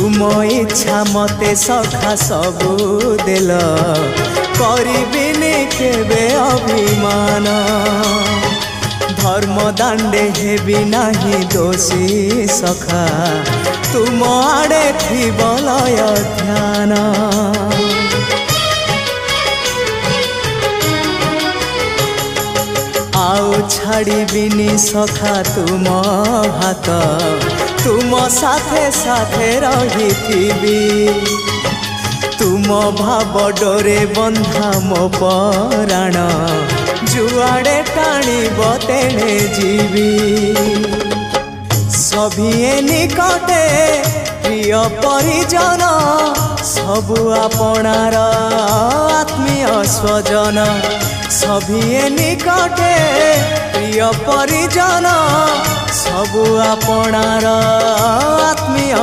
तुम इच्छा मते सखा सबू देल करिबिनी केबे अभिमान धर्म दांडे हेबी नाही दोषी सखा तुम आड़े थी बलय ध्यान आउ छाड़िबिनी सखा तुम हाथ तुम साथे साथे रही तुम भाव डोरे बंधा मो पराण जुआड़े टाणीब तेणे जीवी सभिए निकटे प्रिय परिजन सबु आपणार आत्मीय स्वजन सभिए निकटे प्रिय परिजन सबु आपणार आत्मीय